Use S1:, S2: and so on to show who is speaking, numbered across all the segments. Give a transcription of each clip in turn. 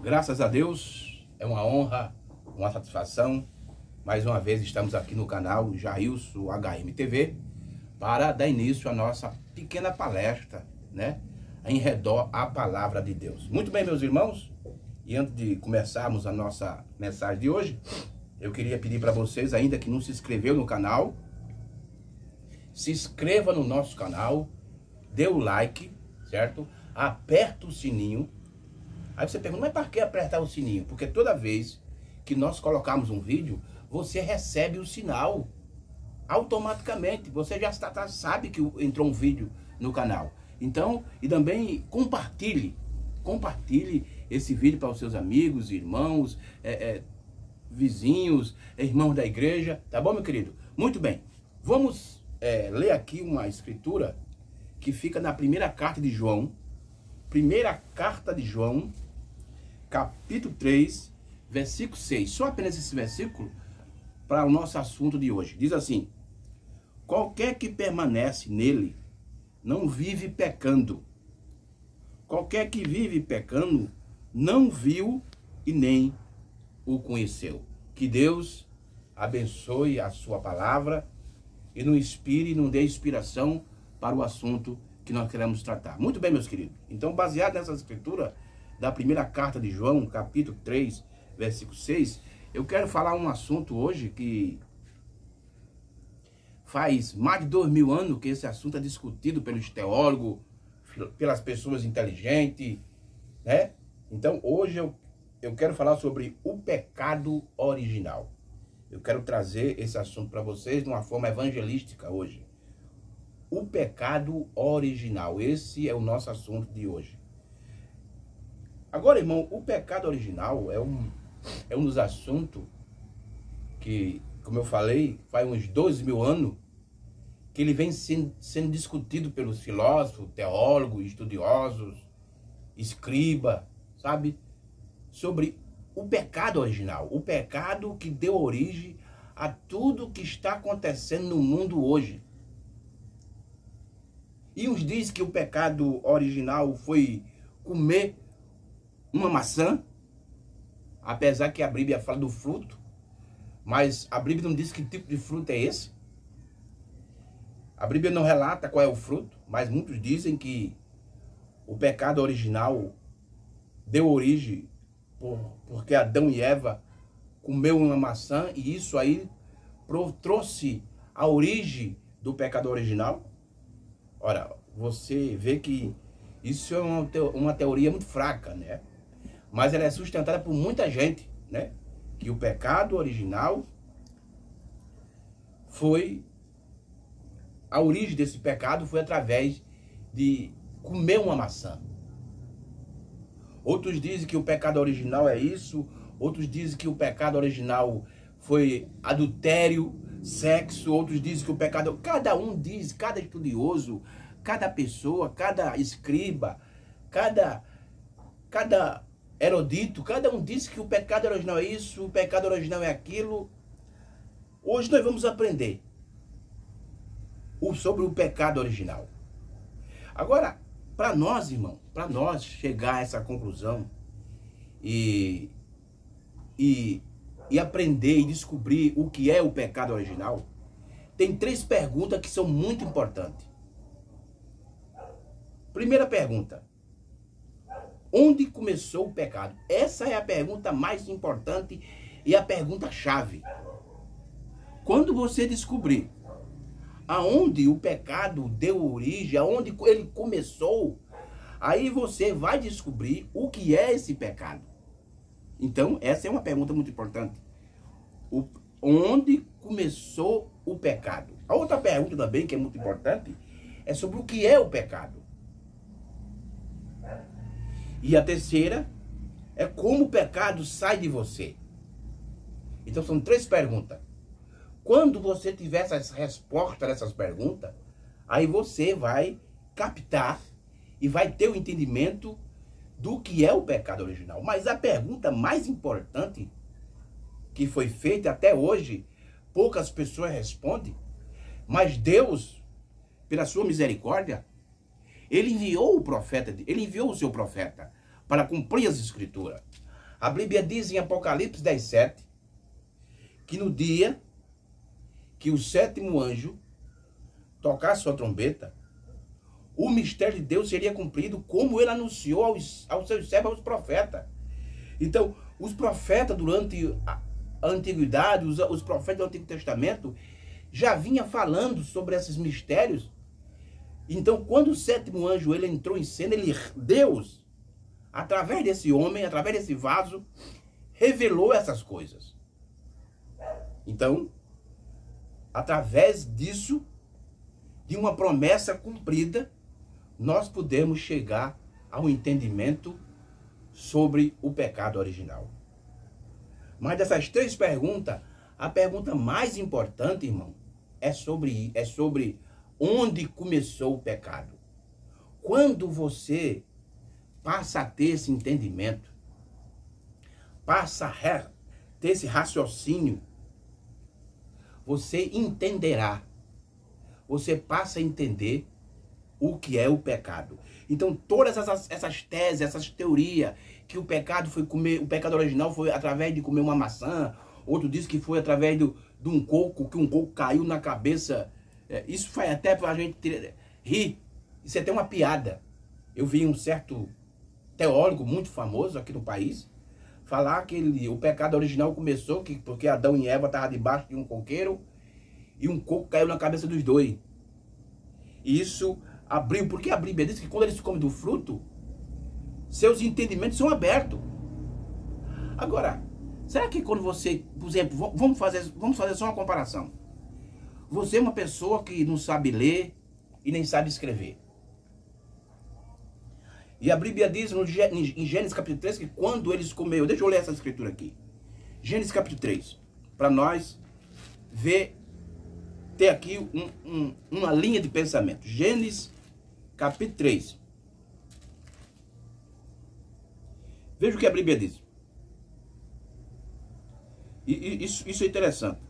S1: Graças a Deus, é uma honra, uma satisfação. Mais uma vez estamos aqui no canal Jailson HM TV para dar início à nossa pequena palestra, né? Em redor à palavra de Deus. Muito bem, meus irmãos, e antes de começarmos a nossa mensagem de hoje, eu queria pedir para vocês, ainda que não se inscreveu no canal, se inscreva no nosso canal, dê o like, certo? Aperta o sininho. Aí você pergunta, mas para que apertar o sininho? Porque toda vez que nós colocarmos um vídeo, você recebe o sinal automaticamente. Você já sabe que entrou um vídeo no canal. Então, e também compartilhe esse vídeo para os seus amigos, irmãos, vizinhos, irmãos da igreja. Tá bom, meu querido? Muito bem. Vamos ler aqui uma escritura que fica na primeira carta de João. Primeira carta de João, capítulo 3, versículo 6. Só apenas esse versículo para o nosso assunto de hoje. Diz assim: qualquer que permanece nele não vive pecando. Qualquer que vive pecando não viu e nem o conheceu. Que Deus abençoe a sua palavra e nos inspire e nos dê inspiração para o assunto que nós queremos tratar. Muito bem, meus queridos. Então, baseado nessa escritura da primeira carta de João, capítulo 3, versículo 6, eu quero falar um assunto hoje que faz mais de 2000 anos que esse assunto é discutido pelos teólogos, pelas pessoas inteligentes, né? Então, hoje eu quero falar sobre o pecado original. Eu quero trazer esse assunto para vocês de uma forma evangelística hoje. O pecado original. Esse é o nosso assunto de hoje. Agora, irmão, o pecado original é um dos assuntos que, como eu falei, faz uns 2000 anos que ele vem sendo discutido pelos filósofos, teólogos, estudiosos, escribas, sabe? Sobre o pecado original. O pecado que deu origem a tudo que está acontecendo no mundo hoje. E uns dizem que o pecado original foi comer uma maçã, apesar que a Bíblia fala do fruto, mas a Bíblia não diz que tipo de fruto é esse. A Bíblia não relata qual é o fruto, mas muitos dizem que o pecado original deu origem porque Adão e Eva comeu uma maçã e isso aí trouxe a origem do pecado original. Ora, você vê que isso é uma teoria muito fraca, né? Mas ela é sustentada por muita gente, né? Que o pecado original foi... A origem desse pecado foi através de comer uma maçã. Outros dizem que o pecado original é isso. Outros dizem que o pecado original foi adultério, sexo. Outros dizem que o pecado... Cada um diz, cada estudioso, cada pessoa, cada escriba, cada erudito, cada um diz que o pecado original é isso, o pecado original é aquilo. Hoje nós vamos aprender sobre o pecado original. Agora, para nós, irmão, para nós chegar a essa conclusão e aprender e descobrir o que é o pecado original, tem 3 perguntas que são muito importantes. Primeira pergunta: onde começou o pecado? Essa é a pergunta mais importante e a pergunta-chave. Quando você descobrir aonde o pecado deu origem, aonde ele começou, aí você vai descobrir o que é esse pecado. Então, essa é uma pergunta muito importante. Onde começou o pecado? A outra pergunta também, que é muito importante, é sobre o que é o pecado. E a terceira é como o pecado sai de você. Então, são 3 perguntas. Quando você tiver essas respostas dessas perguntas, aí você vai captar e vai ter o entendimento do que é o pecado original. Mas a pergunta mais importante que foi feita até hoje, poucas pessoas respondem, mas Deus, pela sua misericórdia, Ele enviou o profeta, Ele enviou o seu profeta para cumprir as escrituras. A Bíblia diz em Apocalipse 10:7 que no dia que o sétimo anjo tocasse sua trombeta, o mistério de Deus seria cumprido como ele anunciou aos seus servos, aos profetas. Então, os profetas durante a antiguidade, os profetas do Antigo Testamento, já vinha falando sobre esses mistérios. Então, quando o sétimo anjo ele entrou em cena, Deus, através desse homem, através desse vaso, revelou essas coisas. Então, através disso, de uma promessa cumprida, nós podemos chegar ao entendimento sobre o pecado original. Mas dessas três perguntas, a pergunta mais importante, irmão, é sobre onde começou o pecado. Quando você passa a ter esse entendimento, passa a ter esse raciocínio, você entenderá, você passa a entender o que é o pecado. Então, todas essas teses, essas teorias, que o pecado original foi através de comer uma maçã, outro diz que foi através de um coco, que um coco caiu na cabeça. Isso foi até para a gente rir. Isso é até uma piada. Eu vi um certo teólogo muito famoso aqui no país falar que o pecado original começou porque Adão e Eva estavam debaixo de um coqueiro e um coco caiu na cabeça dos dois. E isso abriu, porque a Bíblia diz que quando eles comem do fruto, seus entendimentos são abertos. Agora, será que quando você, por exemplo, vamos fazer só uma comparação. Você é uma pessoa que não sabe ler e nem sabe escrever. E a Bíblia diz em Gênesis capítulo 3 que quando eles comeram, deixa eu ler essa escritura aqui. Gênesis capítulo 3, para nós ter aqui uma linha de pensamento. Gênesis capítulo 3. Veja o que a Bíblia diz. E isso é interessante.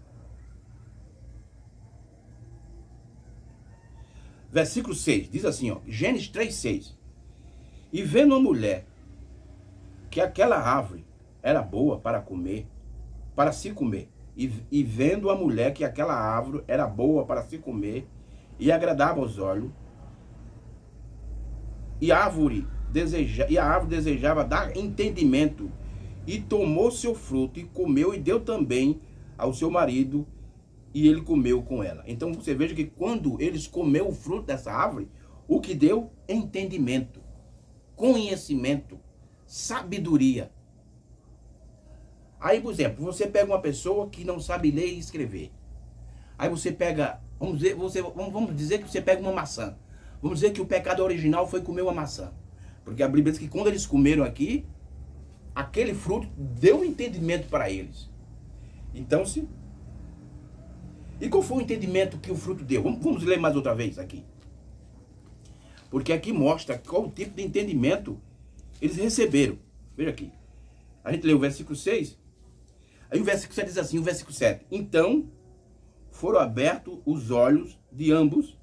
S1: Versículo 6, diz assim, ó, Gênesis 3:6. E vendo a mulher que aquela árvore era boa para comer, para se comer, e vendo a mulher que aquela árvore era boa para se comer e agradava aos olhos, e a árvore desejava dar entendimento, e tomou seu fruto e comeu e deu também ao seu marido, e ele comeu com ela. Então você veja que quando eles comeram o fruto dessa árvore, o que deu é entendimento, conhecimento, sabedoria. Aí, por exemplo, você pega uma pessoa que não sabe ler e escrever. Aí você pega, vamos dizer que você pega uma maçã. Vamos dizer que o pecado original foi comer uma maçã. Porque a Bíblia diz que quando eles comeram aqui, aquele fruto deu entendimento para eles. Então, e qual foi o entendimento que o fruto deu? Vamos ler mais outra vez aqui. Porque aqui mostra qual tipo de entendimento eles receberam. Veja aqui. A gente lê o versículo 6. Aí o versículo 7 diz assim, o versículo 7. Então foram abertos os olhos de ambos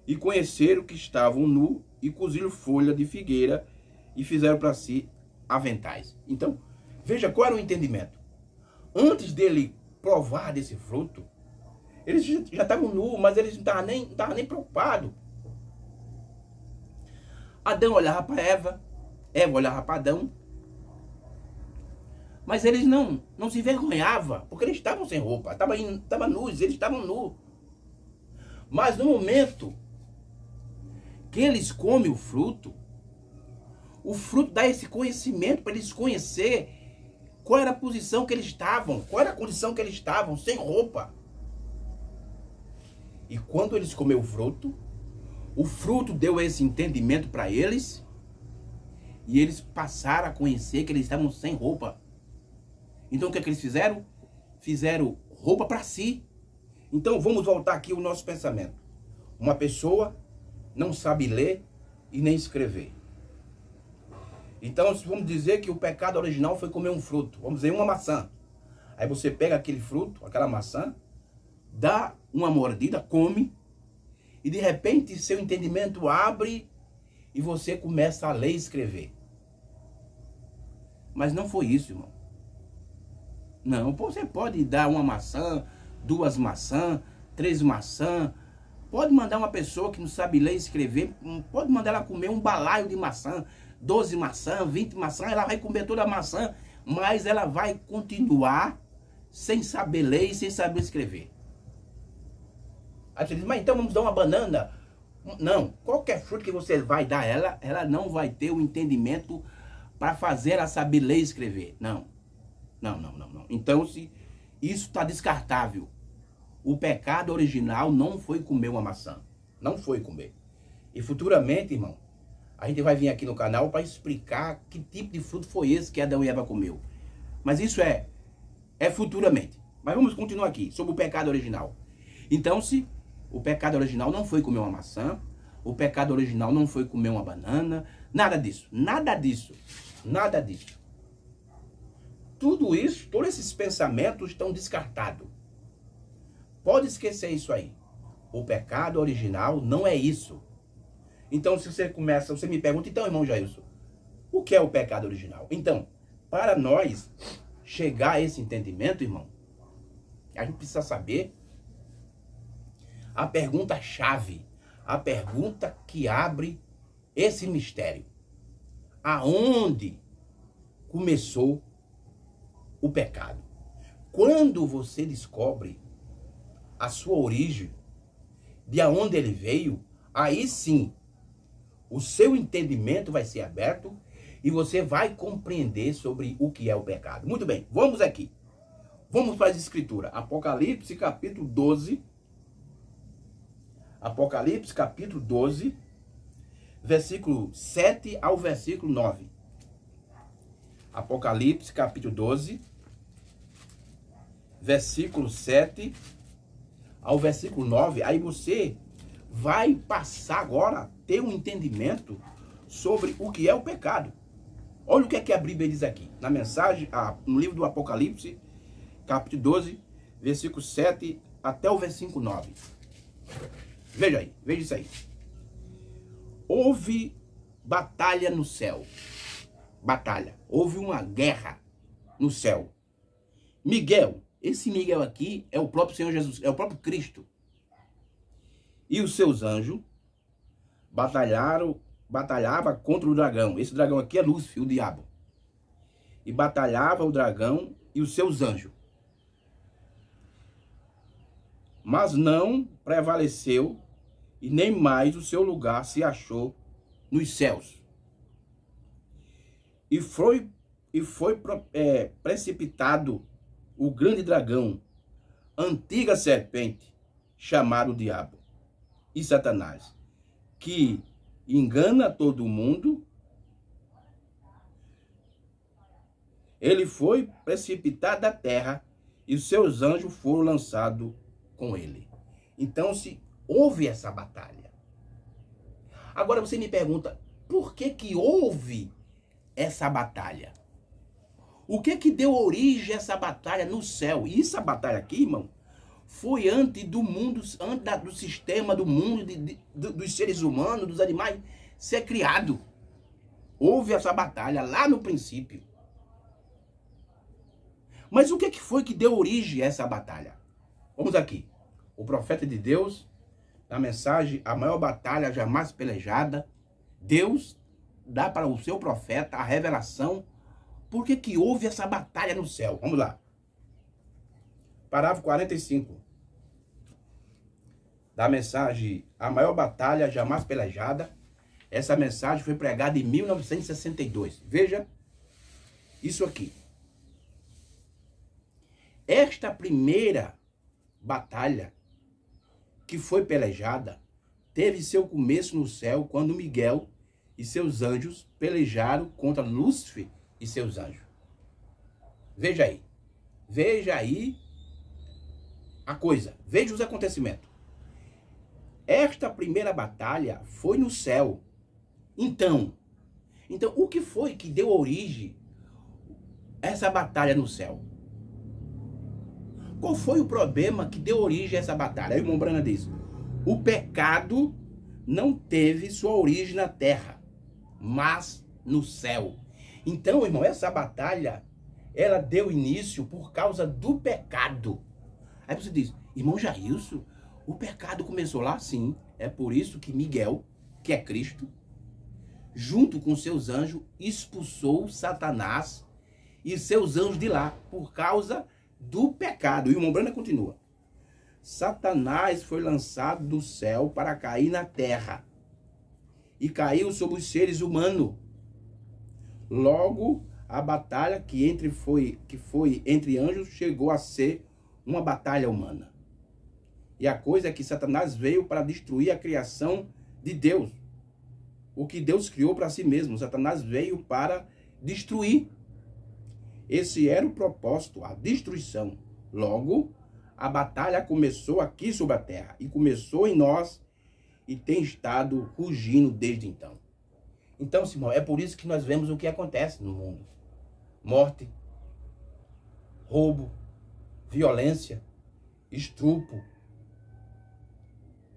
S1: e conheceram que estavam nus e coziram folha de figueira e fizeram para si aventais. Então, veja qual era o entendimento. Antes dele provar desse fruto, eles já estavam nus, mas eles não estavam nem preocupados. Adão olhava para Eva, Eva olhava para Adão, mas eles não se envergonhavam, porque eles estavam sem roupa, estavam nus, eles estavam nus. Mas no momento que eles comem o fruto dá esse conhecimento para eles conhecer qual era a posição que eles estavam, qual era a condição que eles estavam, sem roupa. E quando eles comeram o fruto deu esse entendimento para eles, e eles passaram a conhecer que eles estavam sem roupa. Então o que é que eles fizeram? Fizeram roupa para si. Então vamos voltar aqui ao nosso pensamento. Uma pessoa não sabe ler e nem escrever. Então vamos dizer que o pecado original foi comer um fruto. Vamos dizer uma maçã. Aí você pega aquele fruto, aquela maçã, dá uma mordida, come, e de repente seu entendimento abre e você começa a ler e escrever. Mas não foi isso, irmão. Não, você pode dar uma maçã, 2 maçãs, 3 maçãs. Pode mandar uma pessoa que não sabe ler e escrever, pode mandar ela comer um balaio de maçã, 12 maçãs, 20 maçãs, ela vai comer toda a maçã, mas ela vai continuar sem saber ler e sem saber escrever. Aí você diz, mas então vamos dar uma banana? Não, qualquer fruto que você vai dar a ela, ela não vai ter o entendimento para fazer ela saber ler e escrever. Não. Então, se isso está descartável. O pecado original não foi comer uma maçã. Não foi comer. E futuramente, irmão, a gente vai vir aqui no canal para explicar que tipo de fruto foi esse que Adão e Eva comeu. Mas isso é futuramente. Mas vamos continuar aqui, sobre o pecado original. Então, se o pecado original não foi comer uma maçã, o pecado original não foi comer uma banana, nada disso, nada disso, nada disso. Tudo isso, todos esses pensamentos estão descartados. Pode esquecer isso aí. O pecado original não é isso. Então, se você me pergunta, então, irmão Jailson, o que é o pecado original? Então, para nós chegar a esse entendimento, irmão, a gente precisa saber a pergunta-chave, a pergunta que abre esse mistério. Aonde começou o pecado? Quando você descobre a sua origem, de onde ele veio, aí sim, o seu entendimento vai ser aberto e você vai compreender sobre o que é o pecado. Muito bem, vamos aqui. Vamos para as escrituras. Apocalipse capítulo 12. Apocalipse capítulo 12, versículo 7 ao versículo 9. Apocalipse capítulo 12, versículo 7 ao versículo 9. Aí você vai passar agora a ter um entendimento sobre o que é o pecado. Olha o que a Bíblia diz aqui, na mensagem, no livro do Apocalipse, capítulo 12, versículo 7 até o versículo 9. Veja aí, veja isso aí. Houve batalha no céu. Batalha. Houve uma guerra no céu. Miguel, esse Miguel aqui é o próprio Senhor Jesus, é o próprio Cristo. E os seus anjos batalhava contra o dragão. Esse dragão aqui é Lúcifer, o diabo. E batalhava o dragão e os seus anjos. Mas não prevaleceu e nem mais o seu lugar se achou nos céus. E foi precipitado o grande dragão, antiga serpente, chamado Diabo e Satanás, que engana todo mundo. Ele foi precipitado da terra e os seus anjos foram lançados com ele. Então, se houve essa batalha. Agora você me pergunta, por que houve essa batalha? O que deu origem a essa batalha no céu? E essa batalha aqui, irmão, foi antes do mundo, antes do sistema, do mundo, dos seres humanos, dos animais, ser criado. Houve essa batalha lá no princípio. Mas o que foi que deu origem a essa batalha? Vamos aqui. O profeta de Deus, na mensagem, a maior batalha jamais pelejada, Deus dá para o seu profeta a revelação por que houve essa batalha no céu. Vamos lá. Parágrafo 45. Da mensagem, a maior batalha jamais pelejada. Essa mensagem foi pregada em 1962. Veja isso aqui. Esta primeira batalha que foi pelejada teve seu começo no céu quando Miguel e seus anjos pelejaram contra Lúcifer e seus anjos. Veja aí. Veja aí a coisa. Veja os acontecimentos. Esta primeira batalha foi no céu. Então, o que foi que deu origem a essa batalha no céu? Qual foi o problema que deu origem a essa batalha? Aí o irmão Brana diz, o pecado não teve sua origem na terra, mas no céu. Então, irmão, essa batalha, ela deu início por causa do pecado. Aí você diz, irmão Jailson, o pecado começou lá? Sim. É por isso que Miguel, que é Cristo, junto com seus anjos, expulsou Satanás e seus anjos de lá, por causa do pecado. E o irmão Brana continua. Satanás foi lançado do céu para cair na terra, e caiu sobre os seres humanos. Logo, a batalha que foi entre anjos chegou a ser uma batalha humana. E a coisa é que Satanás veio para destruir a criação de Deus. O que Deus criou para si mesmo. Satanás veio para destruir. Esse era o propósito, a destruição. Logo, a batalha começou aqui sobre a terra. E começou em nós e tem estado rugindo desde então. Então, Simão, é por isso que nós vemos o que acontece no mundo. Morte, roubo, violência, estupro,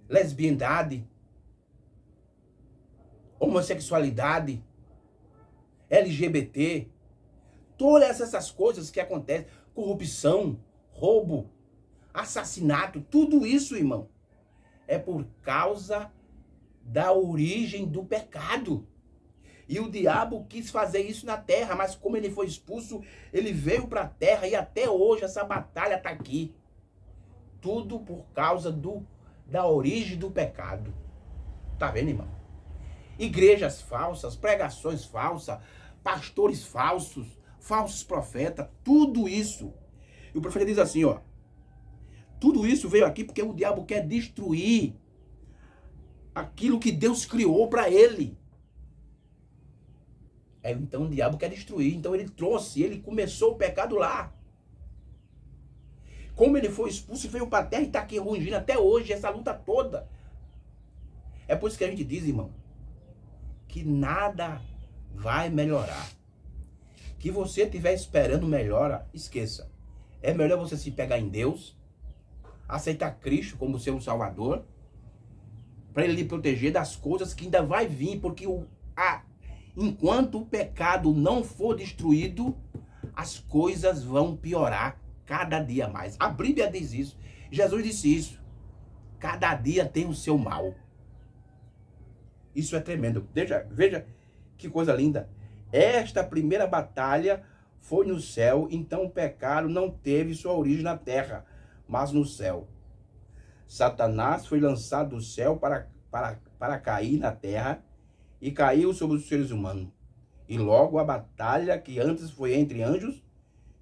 S1: lesbiandade, homossexualidade, LGBT, todas essas coisas que acontecem, corrupção, roubo, assassinato, tudo isso, irmão, é por causa da origem do pecado. E o diabo quis fazer isso na terra, mas como ele foi expulso, ele veio para a terra e até hoje essa batalha está aqui. Tudo por causa da origem do pecado. Tá vendo, irmão? Igrejas falsas, pregações falsas, pastores falsos, falsos profetas, tudo isso. E o profeta diz assim, ó. Tudo isso veio aqui porque o diabo quer destruir aquilo que Deus criou para ele. Então o diabo quer destruir. Então ele começou o pecado lá. Como ele foi expulso e veio para a terra e está aqui rugindo até hoje, essa luta toda. É por isso que a gente diz, irmão, que nada vai melhorar. Que você estiver esperando melhora, esqueça. É melhor você se pegar em Deus, aceitar Cristo como seu Salvador, para Ele lhe proteger das coisas que ainda vai vir, porque enquanto o pecado não for destruído, as coisas vão piorar cada dia mais. A Bíblia diz isso. Jesus disse isso. Cada dia tem o seu mal. Isso é tremendo. Veja que coisa linda. Esta primeira batalha foi no céu, então o pecado não teve sua origem na terra, mas no céu. Satanás foi lançado do céu para cair na terra e caiu sobre os seres humanos. E logo a batalha que antes foi entre anjos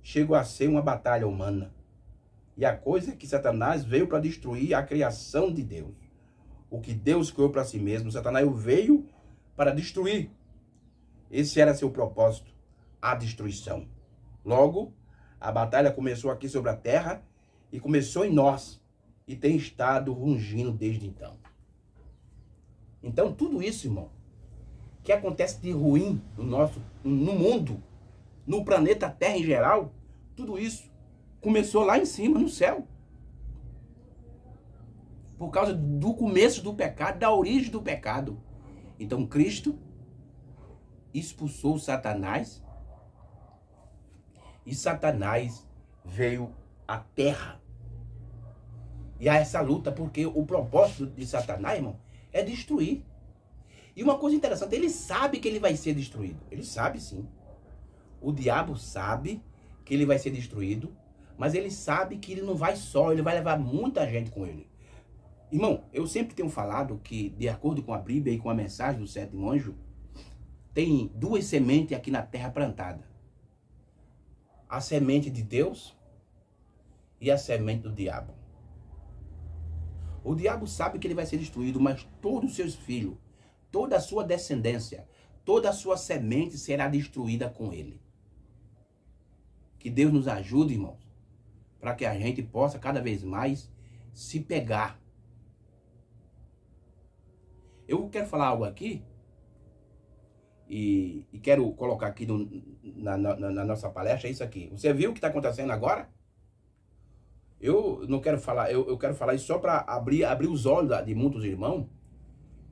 S1: chegou a ser uma batalha humana. E a coisa é que Satanás veio para destruir a criação de Deus. O que Deus criou para si mesmo, Satanás veio para destruir. Esse era seu propósito, a destruição. Logo, a batalha começou aqui sobre a terra e começou em nós e tem estado rugindo desde então. Então, tudo isso, irmão, que acontece de ruim no mundo, no planeta Terra em geral, tudo isso começou lá em cima, no céu. Por causa do começo do pecado, da origem do pecado. Então, Cristo expulsou Satanás e Satanás veio à terra. E há essa luta, porque o propósito de Satanás, irmão, é destruir. E uma coisa interessante, ele sabe que ele vai ser destruído. Ele sabe sim. O diabo sabe que ele vai ser destruído, mas ele sabe que ele não vai só, ele vai levar muita gente com ele. Irmão, eu sempre tenho falado que, de acordo com a Bíblia e com a mensagem do sétimo anjo, tem duas sementes aqui na terra plantadas. A semente de Deus e a semente do diabo. O diabo sabe que ele vai ser destruído, mas todos os seus filhos, toda a sua descendência, toda a sua semente será destruída com ele. Que Deus nos ajude, irmãos, para que a gente possa cada vez mais se pegar. Eu quero falar algo aqui e quero colocar aqui na nossa palestra, é isso aqui. Você viu o que está acontecendo agora? Eu não quero falar, eu quero falar isso só para abrir os olhos de muitos irmãos.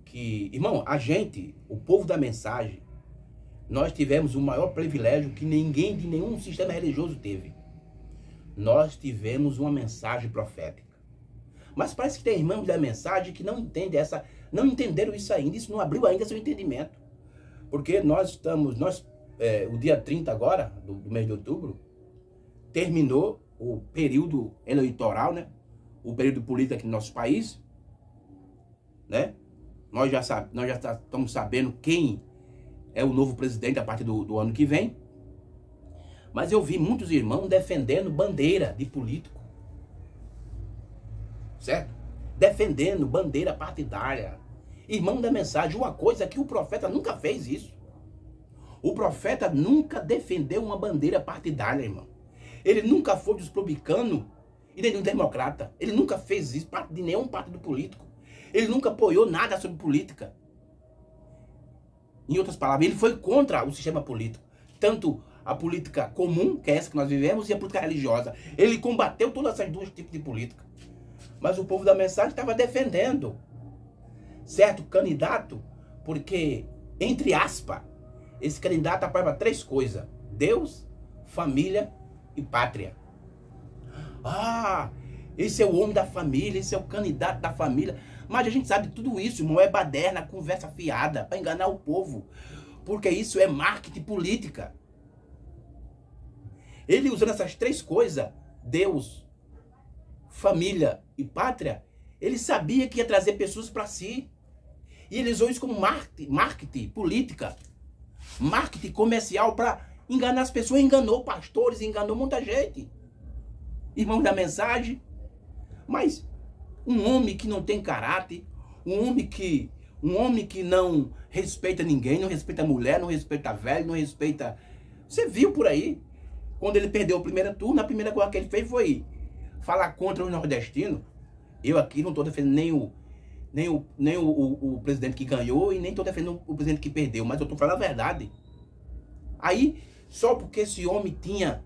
S1: Que, irmão, a gente, o povo da mensagem, nós tivemos o maior privilégio que ninguém de nenhum sistema religioso teve. Nós tivemos uma mensagem profética. Mas parece que tem irmãos da mensagem que não entendem não entenderam isso ainda, isso não abriu ainda seu entendimento. Porque o dia 30 agora, do mês de outubro, terminou o período eleitoral, né? O período político aqui no nosso país, né? Nós já estamos sabendo quem é o novo presidente a partir do ano que vem. Mas eu vi muitos irmãos defendendo bandeira de político. Certo? Defendendo bandeira partidária. Irmão da mensagem, uma coisa que o profeta nunca fez isso. O profeta nunca defendeu uma bandeira partidária, irmão. Ele nunca foi dos republicanos e nem do democrata. Ele nunca fez isso parte de nenhum partido político. Ele nunca apoiou nada sobre política. Em outras palavras, ele foi contra o sistema político. Tanto a política comum, que é essa que nós vivemos, e a política religiosa. Ele combateu todas essas duas tipos de política. Mas o povo da mensagem estava defendendo certo candidato, porque, entre aspas, esse candidato apoiava 3 coisas: Deus, família e pátria. Ah, esse é o homem da família, esse é o candidato da família. Mas a gente sabe tudo isso, irmão, é baderna, conversa fiada, para enganar o povo. Porque isso é marketing política. Ele usando essas 3 coisas, Deus, família e pátria, ele sabia que ia trazer pessoas para si. E ele usou isso como marketing política, marketing comercial para enganar as pessoas. Enganou pastores, enganou muita gente. Irmãos da mensagem. Mas um homem que não tem caráter, um homem que não respeita ninguém, não respeita a mulher, não respeita a velha, não respeita... Você viu por aí, quando ele perdeu o primeiro turno, a primeira coisa que ele fez foi falar contra os nordestinos. Eu aqui não estou defendendo nem o presidente que ganhou e nem estou defendendo o presidente que perdeu, mas eu estou falando a verdade. Aí, só porque esse homem tinha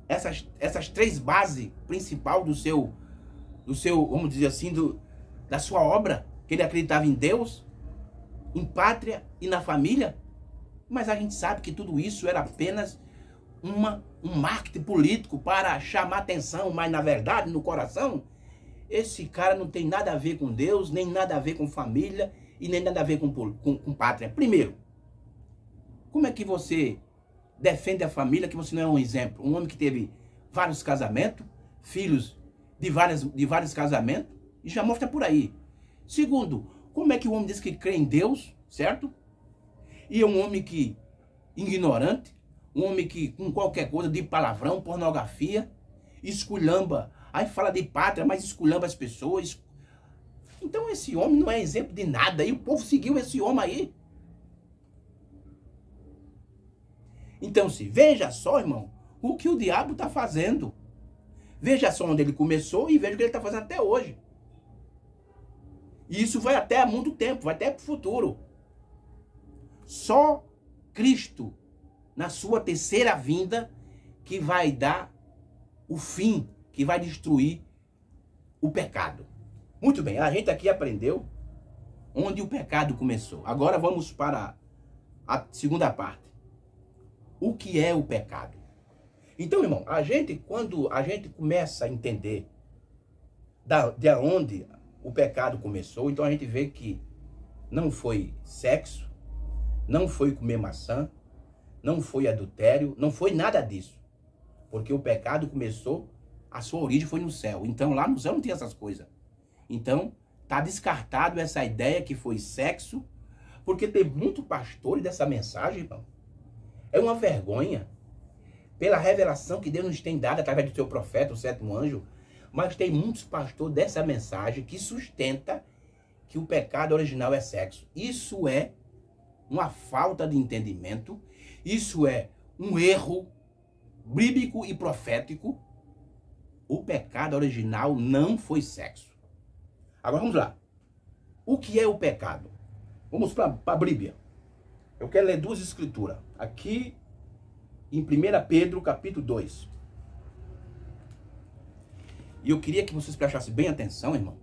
S1: essas 3 bases principais do seu, vamos dizer assim, da sua obra, que ele acreditava em Deus, em pátria e na família, mas a gente sabe que tudo isso era apenas um marketing político para chamar atenção, mas na verdade, no coração, esse cara não tem nada a ver com Deus, nem nada a ver com família e nem nada a ver com pátria. Primeiro, como é que você defende a família que você não é um exemplo? Um homem que teve vários casamentos, filhos de vários casamentos, e já mostra por aí. Segundo, como é que o homem diz que crê em Deus, certo? E é um homem que ignorante, um homem que com qualquer coisa de palavrão, pornografia, esculhamba. Aí fala de pátria, mas esculhamba as pessoas. Então esse homem não é exemplo de nada. E o povo seguiu esse homem aí. Então veja só, irmão, o que o diabo está fazendo. Veja só onde ele começou e veja o que ele está fazendo até hoje. E isso vai até há muito tempo, vai até para o futuro. Só Cristo, na sua terceira vinda, que vai dar o fim, que vai destruir o pecado. Muito bem, a gente aqui aprendeu onde o pecado começou. Agora vamos para a segunda parte. O que é o pecado? Então, irmão, quando a gente começa a entender de onde o pecado começou, então a gente vê que não foi sexo, não foi comer maçã, não foi adultério, não foi nada disso. Porque o pecado começou, a sua origem foi no céu. Então lá no céu não tem essas coisas. Então está descartado essa ideia que foi sexo, porque tem muito pastor dessa mensagem, irmão. É uma vergonha. Pela revelação que Deus nos tem dado através do seu profeta, o 7º anjo, mas tem muitos pastores dessa mensagem que sustenta que o pecado original é sexo. Isso é uma falta de entendimento, isso é um erro bíblico e profético. O pecado original não foi sexo. Agora vamos lá. O que é o pecado? Vamos para a Bíblia. Eu quero ler 2 escrituras. Aqui em 1 Pedro, capítulo 2. E eu queria que vocês prestassem bem atenção, irmão.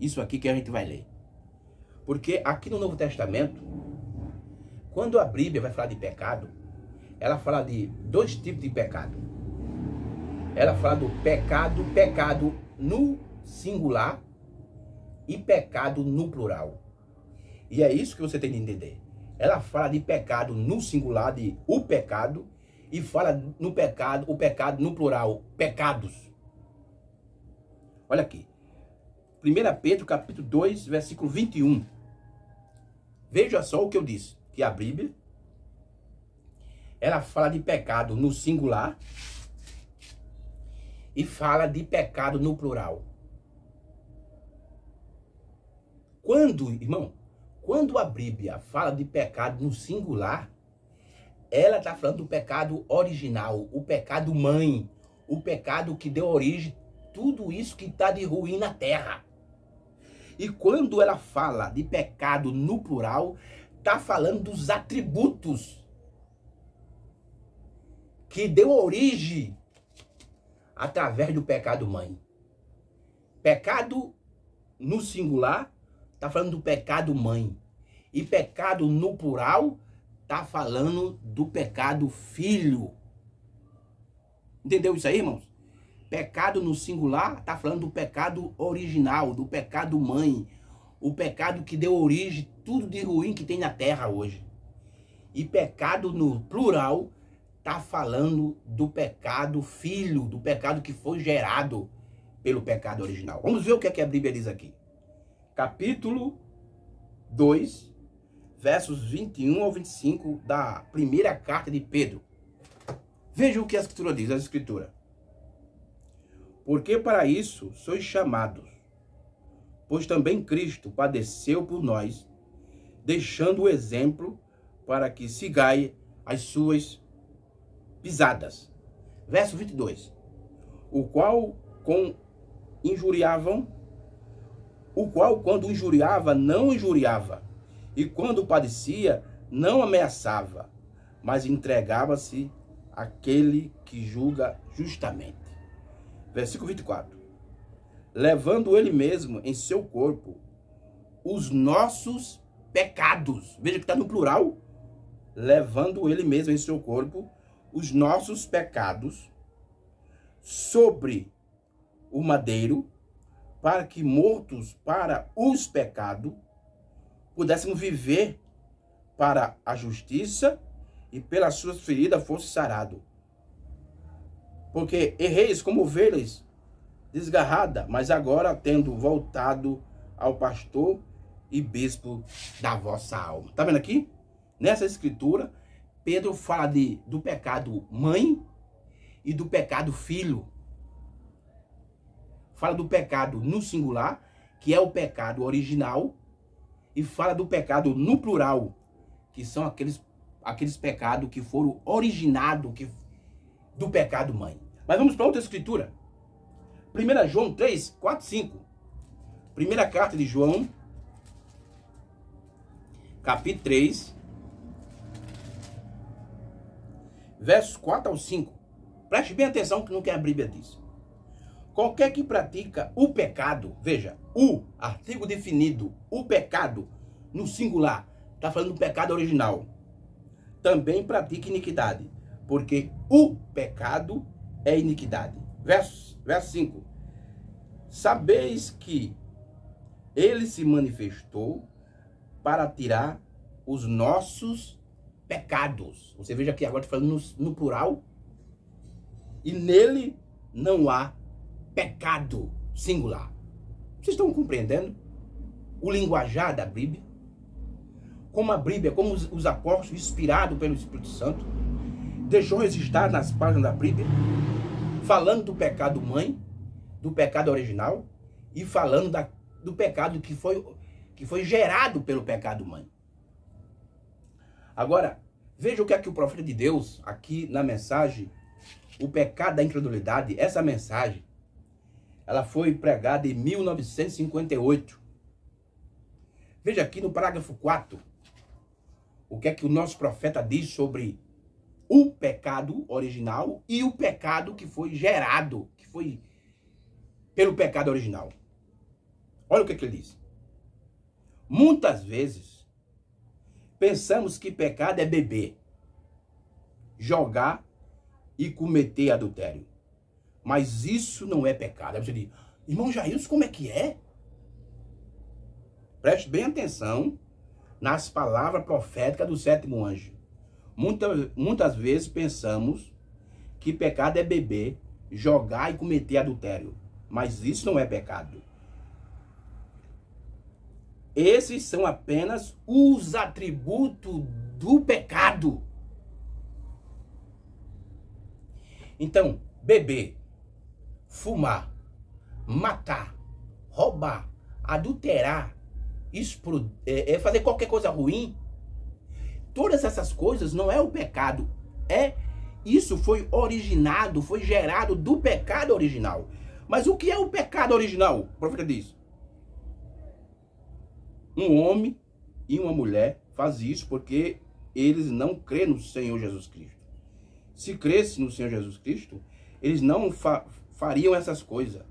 S1: Isso aqui que a gente vai ler. Porque aqui no Novo Testamento, Quando a Bíblia vai falar de pecado, ela fala de dois tipos de pecado. Ela fala do pecado no singular e pecado no plural. E é isso que você tem que entender. Ela fala de pecado no singular, de o pecado, e fala no pecado, o pecado no plural, pecados. Olha aqui. 1 Pedro capítulo 2, versículo 21. Veja só o que eu disse, que a Bíblia, ela fala de pecado no singular e fala de pecado no plural. Quando a Bíblia fala de pecado no singular, ela está falando do pecado original, o pecado mãe, o pecado que deu origem a tudo isso que está de ruim na terra. E quando ela fala de pecado no plural, está falando dos atributos que deu origem através do pecado mãe. Pecado no singular está falando do pecado mãe. E pecado no plural está falando do pecado filho. Entendeu isso aí, irmãos? Pecado no singular está falando do pecado original, do pecado mãe. O pecado que deu origem a tudo de ruim que tem na terra hoje. E pecado no plural está falando do pecado filho, do pecado que foi gerado pelo pecado original. Vamos ver o que é que a Bíblia diz aqui. Capítulo 2, versos 21 ao 25 da primeira carta de Pedro. Veja o que a Escritura diz, a Escritura. Porque para isso sois chamados, pois também Cristo padeceu por nós, deixando o exemplo para que sigais as suas pisadas. Verso 22. O qual quando injuriava, não injuriava, e quando padecia, não ameaçava, mas entregava-se àquele que julga justamente. Versículo 24. Levando ele mesmo em seu corpo os nossos pecados. Veja que está no plural. Levando ele mesmo em seu corpo os nossos pecados sobre o madeiro, para que mortos para os pecados pudéssemos viver para a justiça, e pelas suas feridas fosse sarado. Porque erreis como ovelhas desgarrada, mas agora tendo voltado ao pastor e bispo da vossa alma. Tá vendo aqui? Nessa escritura, Pedro fala do pecado mãe e do pecado filho. Fala do pecado no singular, que é o pecado original, e fala do pecado no plural, que são aqueles pecados que foram originados do pecado mãe. Mas vamos para outra escritura. 1 João 3, 4, 5. Primeira carta de João, capítulo 3, versos 4 ao 5. Preste bem atenção no que a Bíblia diz. Qualquer que pratica o pecado, veja, o artigo definido, o pecado, no singular, está falando do pecado original, também pratica iniquidade, porque o pecado é iniquidade. Verso 5. Sabeis que ele se manifestou para tirar os nossos pecados. Você veja que agora estou falando no plural. E nele não há pecado singular. Vocês estão compreendendo o linguajar da Bíblia? Como a Bíblia, como os apóstolos, inspirados pelo Espírito Santo, deixou registrar nas páginas da Bíblia, falando do pecado mãe, do pecado original, e falando do pecado que foi gerado pelo pecado mãe. Agora, veja o que é que o profeta de Deus, aqui na mensagem, o pecado da incredulidade, essa mensagem, ela foi pregada em 1958. Veja aqui no parágrafo 4, o que é que o nosso profeta diz sobre o pecado original e o pecado que foi gerado, que foi pelo pecado original. Olha o que é que ele diz. Muitas vezes pensamos que pecado é beber, jogar e cometer adultério. Mas isso não é pecado. Aí você diz, irmão Jailson, como é que é? Preste bem atenção nas palavras proféticas do sétimo anjo. Muitas vezes pensamos que pecado é beber, jogar e cometer adultério. Mas isso não é pecado. Esses são apenas os atributos do pecado. Então, beber, fumar, matar, roubar, adulterar, fazer qualquer coisa ruim, todas essas coisas não é o pecado. Isso foi originado, foi gerado do pecado original. Mas o que é o pecado original? O profeta diz: um homem e uma mulher fazem isso porque eles não creem no Senhor Jesus Cristo. Se cresce no Senhor Jesus Cristo, eles não fariam essas coisas.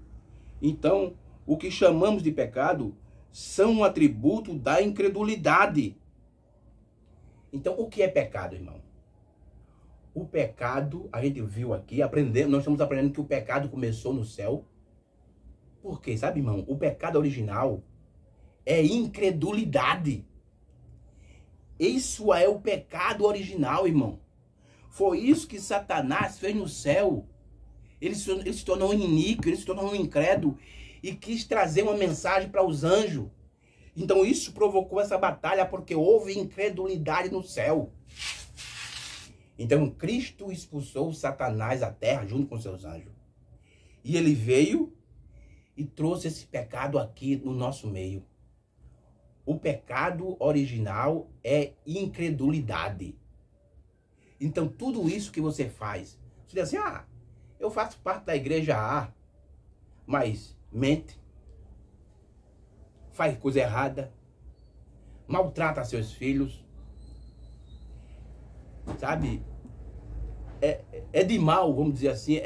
S1: Então, o que chamamos de pecado são um atributo da incredulidade. Então, o que é pecado, irmão? O pecado, a gente viu aqui, nós estamos aprendendo que o pecado começou no céu. Por quê? Sabe, irmão? O pecado original é incredulidade. Isso é o pecado original, irmão. Foi isso que Satanás fez no céu. Ele se tornou iníquo, ele se tornou um incrédulo e quis trazer uma mensagem para os anjos. Então isso provocou essa batalha porque houve incredulidade no céu. Então Cristo expulsou Satanás da terra junto com seus anjos. E ele veio e trouxe esse pecado aqui no nosso meio. O pecado original é incredulidade. Então tudo isso que você faz, você diz assim, eu faço parte da igreja A, mas mente, faz coisa errada, maltrata seus filhos, sabe? É de mal, vamos dizer assim,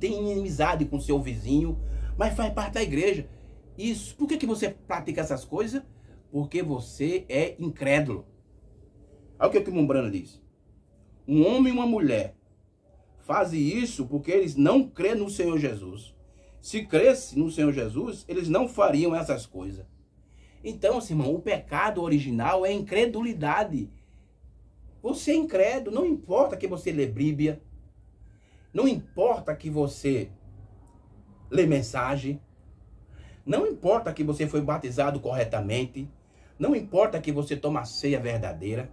S1: tem inimizade com seu vizinho, mas faz parte da igreja. Isso, por que você pratica essas coisas? Porque você é incrédulo. Olha o que o Mumbrana diz. Um homem e uma mulher fazem isso porque eles não creem no Senhor Jesus. Se cresce no Senhor Jesus, eles não fariam essas coisas. Então, irmão, o pecado original é incredulidade. Você é incrédulo, não importa que você lê Bíblia, não importa que você lê mensagem, não importa que você foi batizado corretamente, não importa que você toma a ceia verdadeira,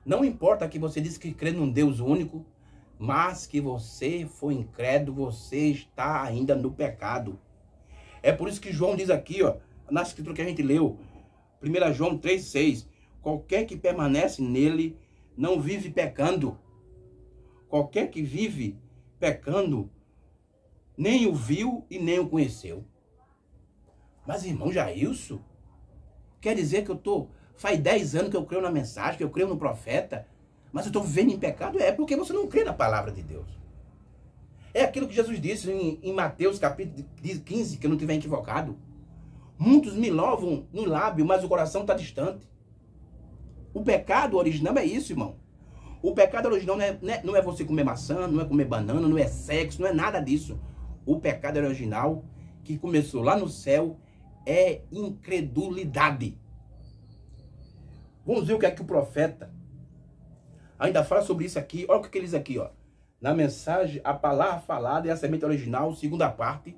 S1: não importa que você diz que crê num Deus único, mas que você foi incrédulo, você está ainda no pecado. É por isso que João diz aqui, na escritura que a gente leu, 1 João 3,6, qualquer que permanece nele não vive pecando. Qualquer que vive pecando, nem o viu e nem o conheceu. Mas, irmão Jailson, quer dizer que faz 10 anos que eu creio na mensagem, que eu creio no profeta, mas eu estou vivendo em pecado? É porque você não crê na palavra de Deus. É aquilo que Jesus disse em Mateus capítulo 15, que eu não estiver equivocado. Muitos me louvam no lábio, mas o coração está distante. O pecado original é isso, irmão. O pecado original não é você comer maçã, não é comer banana, não é sexo, não é nada disso. O pecado original, que começou lá no céu, é incredulidade. Vamos ver o que é que o profeta ainda fala sobre isso aqui. Olha o que ele diz aqui, na mensagem, a palavra falada é a semente original, segunda parte,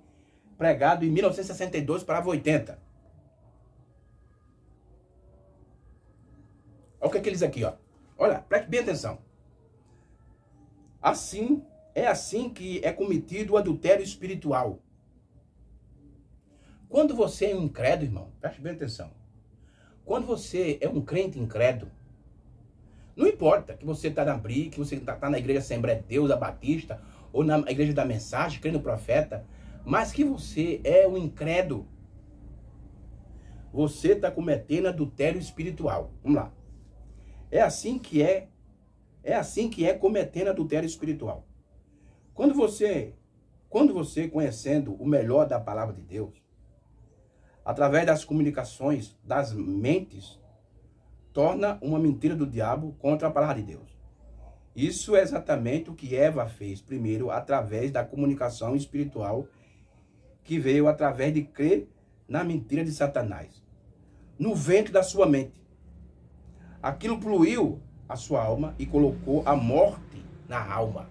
S1: pregado em 1962 para 80. Olha o que ele diz aqui, Olha, preste bem atenção. É assim que é cometido o adultério espiritual. Quando você é um incrédulo, irmão, preste bem atenção. Quando você é um crente incrédulo, não importa que você está na briga, que você está na igreja Assembleia de Deus, a Batista, ou na igreja da mensagem, crendo no profeta, mas que você é um incrédulo, você está cometendo adultério espiritual. Vamos lá. É assim que é cometendo adultério espiritual. Quando você conhecendo o melhor da palavra de Deus, através das comunicações das mentes, torna uma mentira do diabo contra a palavra de Deus. Isso é exatamente o que Eva fez primeiro através da comunicação espiritual que veio através de crer na mentira de Satanás, no ventre da sua mente. Aquilo poluiu a sua alma e colocou a morte na alma.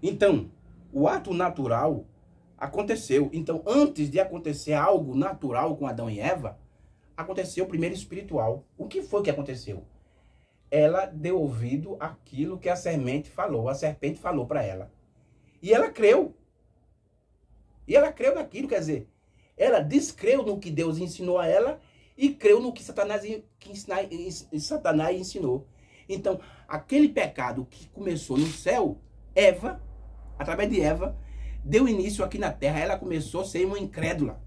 S1: Então, o ato natural aconteceu. Então, antes de acontecer algo natural com Adão e Eva, aconteceu primeiro espiritual. O que foi que aconteceu? Ela deu ouvido àquilo que a serpente falou para ela. E ela creu. E ela creu naquilo, quer dizer, ela descreu no que Deus ensinou a ela e creu no que Satanás ensinou. Então, aquele pecado que começou no céu, Eva, através de Eva, deu início aqui na terra. Ela começou a ser uma incrédula.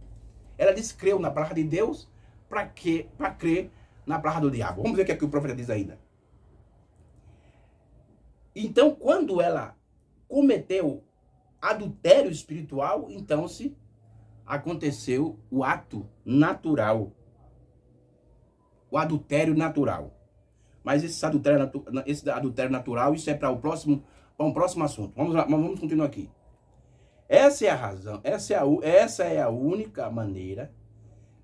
S1: Ela descreu na palavra de Deus para crer na palavra do diabo. Vamos ver o que, é que o profeta diz ainda. Então, quando ela cometeu adultério espiritual, então se aconteceu o ato natural. O adultério natural. Mas esse adultério natural, isso é para um próximo assunto. Vamos lá, vamos continuar aqui. Essa é a razão, essa é a única maneira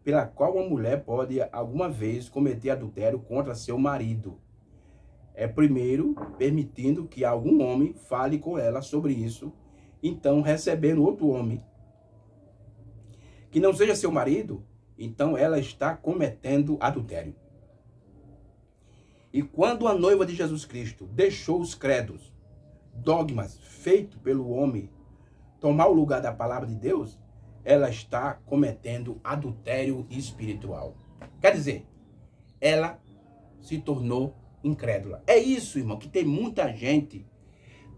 S1: pela qual uma mulher pode alguma vez cometer adultério contra seu marido. É primeiro permitindo que algum homem fale com ela sobre isso, então recebendo outro homem que não seja seu marido, então ela está cometendo adultério. E quando a noiva de Jesus Cristo deixou os credos, dogmas feitos pelo homem, tomar o lugar da palavra de Deus, ela está cometendo adultério espiritual. Quer dizer, ela se tornou incrédula. É isso, irmão, que tem muita gente,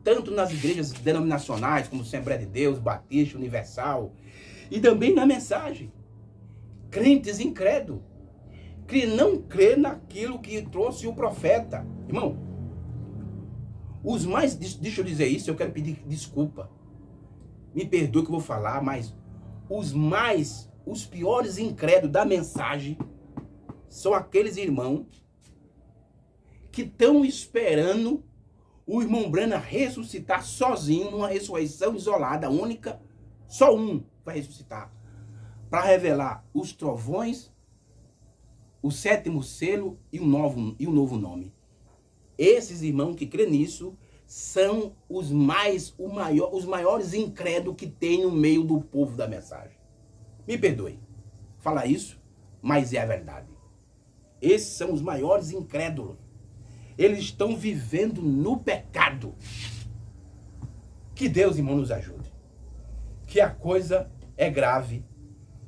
S1: tanto nas igrejas denominacionais, como Assembleia de Deus, Batista, Universal, e também na mensagem. Crentes incrédulos, que não crê naquilo que trouxe o profeta. Irmão, deixa eu dizer isso, eu quero pedir desculpa. Me perdoe que eu vou falar, mas os piores incrédulos da mensagem são aqueles irmãos que estão esperando o irmão Branham ressuscitar sozinho, numa ressurreição isolada, única. Só um vai ressuscitar, para revelar os trovões, o sétimo selo e o novo nome. Esses irmãos que crêem nisso são os maiores incrédulos que tem no meio do povo da mensagem. Me perdoe falar isso, mas é a verdade. Esses são os maiores incrédulos. Eles estão vivendo no pecado. Que Deus, irmão, nos ajude. Que a coisa é grave.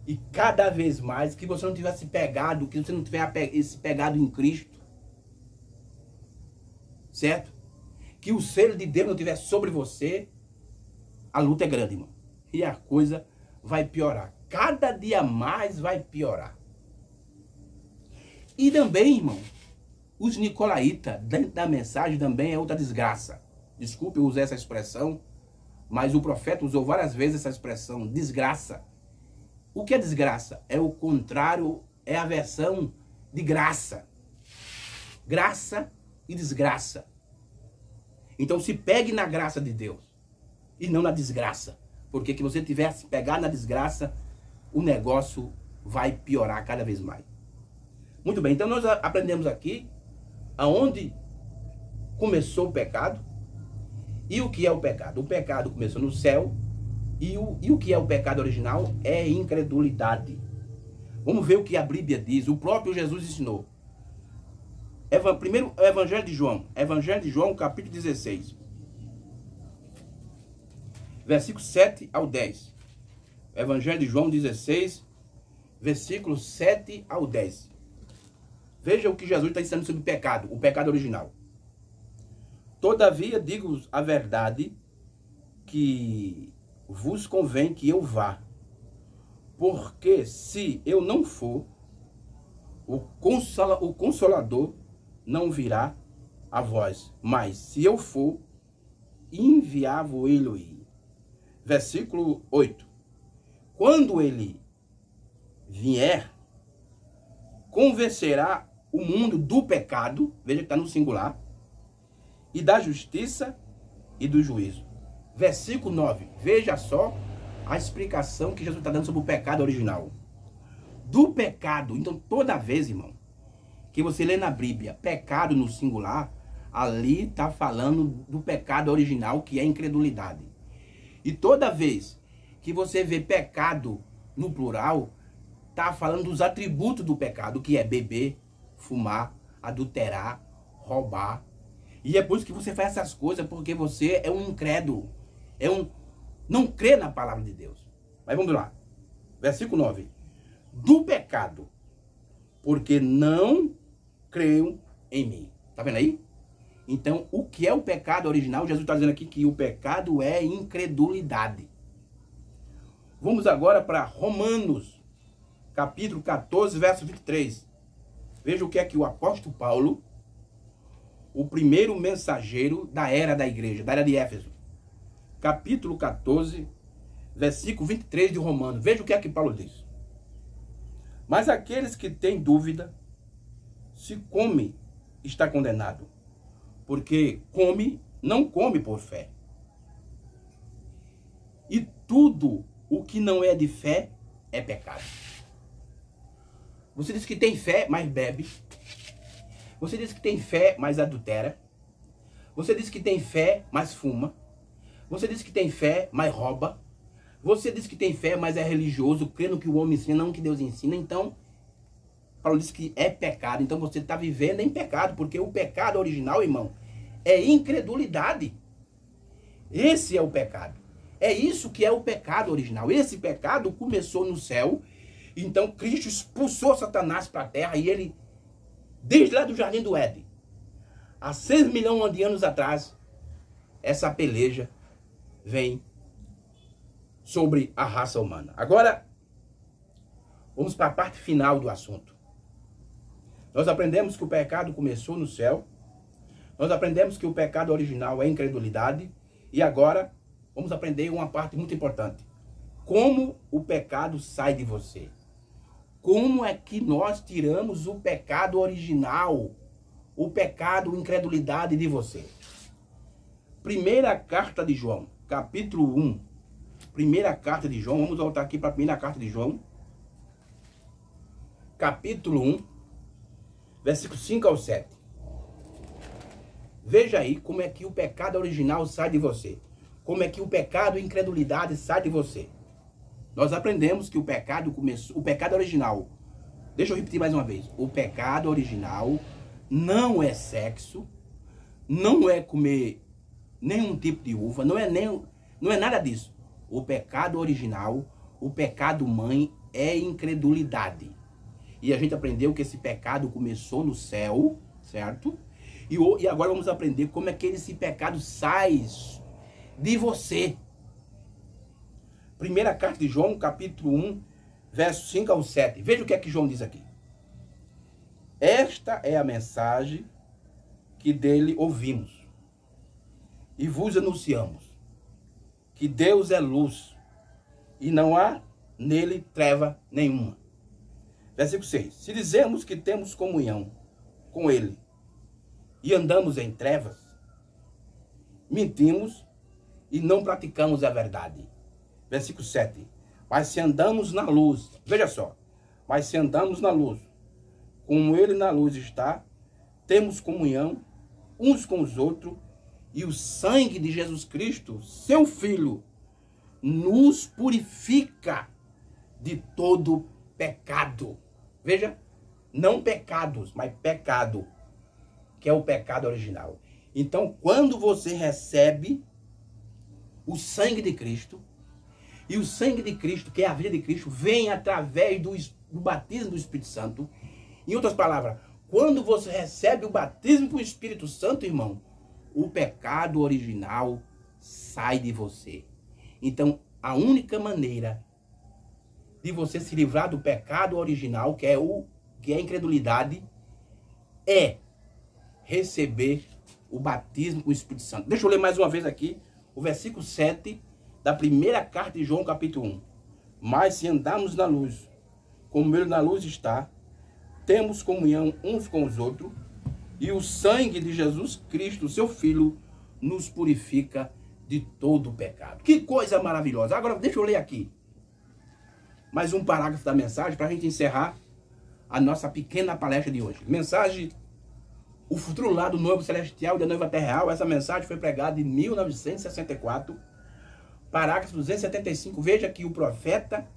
S1: E cada vez mais, que você não tivesse pegado, que você não tiver esse pegado em Cristo. Certo? Que o selo de Deus não tivesse sobre você. A luta é grande, irmão. E a coisa vai piorar. Cada dia mais vai piorar. E também, irmão, os nicolaítas, dentro da mensagem, também é outra desgraça. Desculpe eu usar essa expressão, mas o profeta usou várias vezes essa expressão, desgraça. O que é desgraça? É o contrário, é a versão de graça. Graça e desgraça. Então se pegue na graça de Deus e não na desgraça. Porque que você tivesse pegado na desgraça, o negócio vai piorar cada vez mais. Muito bem, então nós aprendemos aqui aonde começou o pecado e o que é o pecado. O pecado começou no céu e o que é o pecado original é incredulidade. Vamos ver o que a Bíblia diz. O próprio Jesus ensinou. Primeiro, o Evangelho de João, capítulo 16. Versículos 7 ao 10. Evangelho de João 16, versículos 7 ao 10. Veja o que Jesus está ensinando sobre o pecado original. Todavia, digo-vos a verdade, que vos convém que eu vá. Porque se eu não for, o Consolador não virá a vós. Mas se eu for, enviar-vos-ei. Versículo 8. Quando ele vier, convencerá o mundo do pecado, veja que está no singular, e da justiça e do juízo. Versículo 9, veja só a explicação que Jesus está dando sobre o pecado original. Do pecado, então toda vez, irmão, que você lê na Bíblia, pecado no singular, ali está falando do pecado original, que é a incredulidade. E toda vez que você vê pecado no plural, está falando dos atributos do pecado, que é beber, fumar, adulterar, roubar. E é por isso que você faz essas coisas, porque você é um incrédulo. Não crê na palavra de Deus. Mas vamos lá. Versículo 9. Do pecado, porque não creio em mim. Tá vendo aí? Então, o que é o pecado original? Jesus está dizendo aqui que o pecado é incredulidade. Vamos agora para Romanos, capítulo 14, verso 23. Veja o que é que o apóstolo Paulo, o primeiro mensageiro da era da igreja, da era de Éfeso. Capítulo 14, versículo 23 de Romanos. Veja o que é que Paulo diz. Mas aqueles que têm dúvida, se come, está condenado. Porque não come por fé. E tudo o que não é de fé é pecado. Você diz que tem fé, mas bebe. Você diz que tem fé, mas adultera. Você diz que tem fé, mas fuma. Você diz que tem fé, mas rouba. Você diz que tem fé, mas é religioso, crendo que o homem ensina, não que Deus ensina. Então, Paulo diz que é pecado. Então você está vivendo em pecado, porque o pecado original, irmão, é incredulidade. Esse é o pecado. É isso que é o pecado original. Esse pecado começou no céu. Então Cristo expulsou Satanás para a terra e ele, desde lá do Jardim do Éden, há 6 milhões de anos atrás, essa peleja vem sobre a raça humana. Agora, vamos para a parte final do assunto. Nós aprendemos que o pecado começou no céu. Nós aprendemos que o pecado original é incredulidade. E agora, vamos aprender uma parte muito importante. Como o pecado sai de você. Como é que nós tiramos o pecado original, o pecado, incredulidade de você? Primeira carta de João, capítulo 1. Primeira carta de João, vamos voltar aqui para a primeira carta de João. Capítulo 1, versículo 5 ao 7. Veja aí como é que o pecado original sai de você. Como é que o pecado, incredulidade sai de você. Nós aprendemos que o pecado começou, o pecado original, deixa eu repetir mais uma vez, o pecado original não é sexo, não é comer nenhum tipo de uva, não é nada disso. O pecado original, o pecado mãe é incredulidade. E a gente aprendeu que esse pecado começou no céu, certo? E agora vamos aprender como é que esse pecado sai de você. Primeira carta de João, capítulo 1, verso 5 ao 7. Veja o que é que João diz aqui. Esta é a mensagem que dele ouvimos e vos anunciamos, que Deus é luz e não há nele treva nenhuma. Versículo 6. Se dizemos que temos comunhão com ele e andamos em trevas, mentimos e não praticamos a verdade. Versículo 7. Mas se andamos na luz, veja só, mas se andamos na luz, como ele na luz está, temos comunhão uns com os outros, e o sangue de Jesus Cristo, seu Filho, nos purifica de todo pecado. Veja, não pecados, mas pecado, que é o pecado original. Então, quando você recebe o sangue de Cristo, e o sangue de Cristo, que é a vida de Cristo, vem através do batismo do Espírito Santo. Em outras palavras, quando você recebe o batismo do Espírito Santo, irmão, o pecado original sai de você. Então, a única maneira de você se livrar do pecado original, que é a incredulidade, é receber o batismo com o Espírito Santo. Deixa eu ler mais uma vez aqui o versículo 7 da primeira carta de João, capítulo 1. Mas se andarmos na luz, como ele na luz está, temos comunhão uns com os outros, e o sangue de Jesus Cristo, seu Filho, nos purifica de todo o pecado. Que coisa maravilhosa. Agora, deixa eu ler aqui mais um parágrafo da mensagem para a gente encerrar a nossa pequena palestra de hoje. Mensagem: o futuro lar do noivo celestial e da noiva terrenal. Essa mensagem foi pregada em 1964, parágrafo 275. Veja que o profeta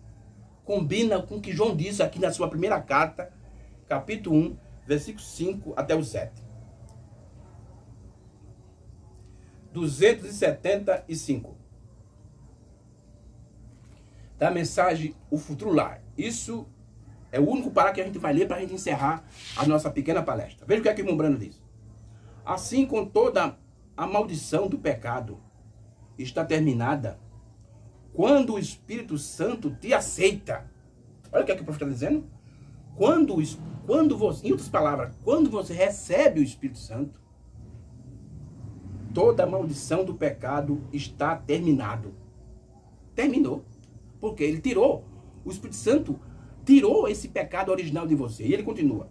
S1: combina com o que João disse aqui na sua primeira carta, capítulo 1, versículo 5 até o 7. 275. Da mensagem, o futuro lar. Isso é o único parágrafo que a gente vai ler para a gente encerrar a nossa pequena palestra. Veja o que é que o irmão Brano diz. Assim, com toda a maldição do pecado está terminada quando o Espírito Santo te aceita. Olha o que é que o profeta está dizendo. Quando você, em outras palavras, quando você recebe o Espírito Santo, toda a maldição do pecado está terminado. Terminou. Porque ele tirou, o Espírito Santo tirou esse pecado original de você. E ele continua.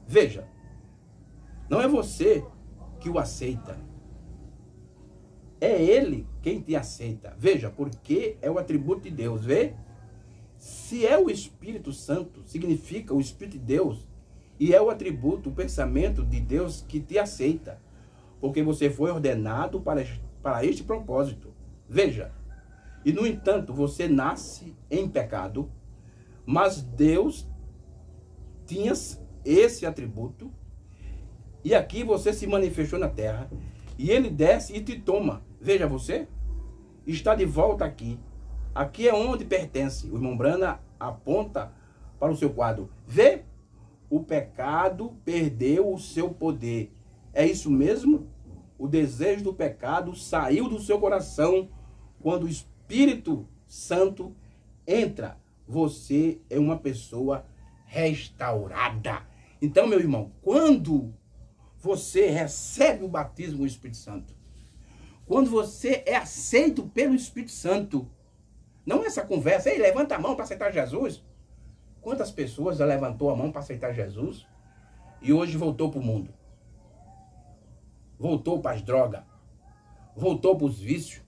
S1: Veja, não é você que o aceita. É ele quem te aceita. Veja, porque é o atributo de Deus. Vê? Se é o Espírito Santo, significa o Espírito de Deus. E é o atributo, o pensamento de Deus que te aceita. Porque você foi ordenado para este propósito. Veja. E, no entanto, você nasce em pecado, mas Deus tinha esse atributo, e aqui você se manifestou na terra, e ele desce e te toma. Veja, você está de volta aqui. Aqui é onde pertence. O irmão Brana aponta para o seu quadro. Vê? O pecado perdeu o seu poder. É isso mesmo? O desejo do pecado saiu do seu coração quando o Espírito Santo entra. Você é uma pessoa restaurada. Então, meu irmão, quando você recebe o batismo do Espírito Santo, quando você é aceito pelo Espírito Santo, não essa conversa, ei, levanta a mão para aceitar Jesus. Quantas pessoas já levantou a mão para aceitar Jesus e hoje voltou para o mundo? Voltou para as drogas, voltou para os vícios,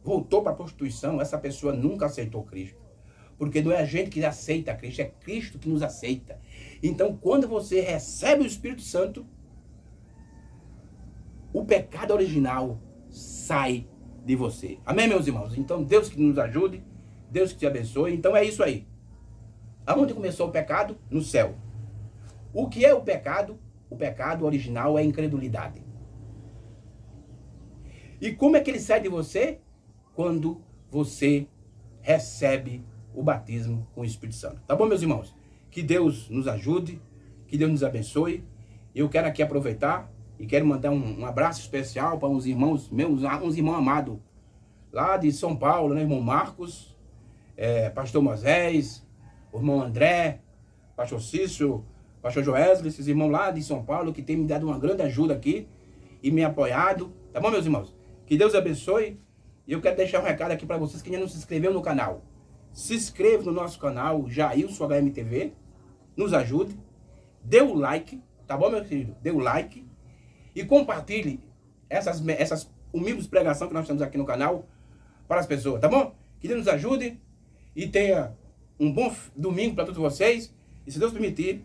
S1: voltou para a prostituição. Essa pessoa nunca aceitou Cristo. Porque não é a gente que aceita Cristo, é Cristo que nos aceita. Então, quando você recebe o Espírito Santo, o pecado original sai de você. Amém, meus irmãos? Então, Deus que nos ajude, Deus que te abençoe. Então, é isso aí. Aonde começou o pecado? No céu. O que é o pecado? O pecado original é a incredulidade. E como é que ele sai de você? Quando você recebe o batismo com o Espírito Santo. Tá bom, meus irmãos? Que Deus nos ajude, que Deus nos abençoe. Eu quero aqui aproveitar e quero mandar um abraço especial para uns irmãos meus, uns irmãos amados lá de São Paulo, né? Irmão Marcos, pastor Moisés, o irmão André, pastor Cício, pastor Joesley, esses irmãos lá de São Paulo que têm me dado uma grande ajuda aqui e me apoiado. Tá bom, meus irmãos? Que Deus abençoe. E eu quero deixar um recado aqui para vocês que ainda não se inscreveu no canal. Se inscreva no nosso canal, Jailson HMTV. Nos ajude. Dê o like, tá bom, meu querido? Dê o like. E compartilhe essas humildes pregações que nós temos aqui no canal para as pessoas, tá bom? Que Deus nos ajude e tenha um bom domingo para todos vocês. E se Deus permitir,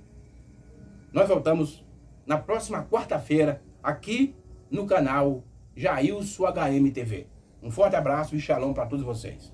S1: nós voltamos na próxima quarta-feira aqui no canal Jailson HMTV. Um forte abraço e shalom para todos vocês.